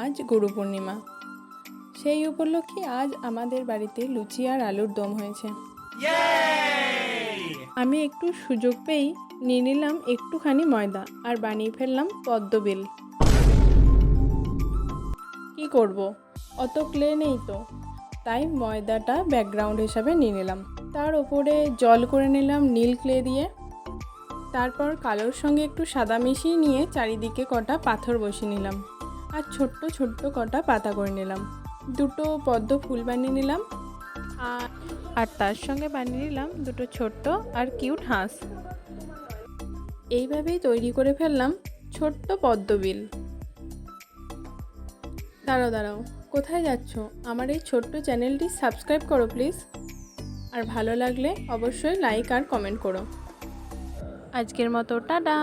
আজ গুরু পূর্ণিমা। সেই উপলক্ষে আজ আমাদের বাড়িতে লুচি আর আলুর দম হয়েছে। আমি একটু সুযোগ পেয়েই নিয়ে নিলাম একটুখানি ময়দা আর বানিয়ে ফেললাম পদ্মবিল। কি করব, অত ক্লে নেই তো, তাই ময়দাটা ব্যাকগ্রাউন্ড হিসাবে নিয়ে নিলাম। তার ওপরে জল করে নিলাম নীল ক্লে দিয়ে। তারপর কালোর সঙ্গে একটু সাদা মিশিয়ে নিয়ে চারিদিকে কটা পাথর বসিয়ে নিলাম আর ছোট্ট ছোট্ট কটা পাতা করে নিলাম। দুটো পদ্ম ফুল বানিয়ে নিলাম আর তার সঙ্গে বানিয়ে নিলাম দুটো ছোট্ট আর কিউট হাঁস। এইভাবেই তৈরি করে ফেললাম ছোট্ট পদ্মবিল। দাঁড়াও, কোথায় যাচ্ছ? আমার এই ছোট্ট চ্যানেলটি সাবস্ক্রাইব করো প্লিজ, আর ভালো লাগলে অবশ্যই লাইক আর কমেন্ট করো। আজকের মতো টাটা।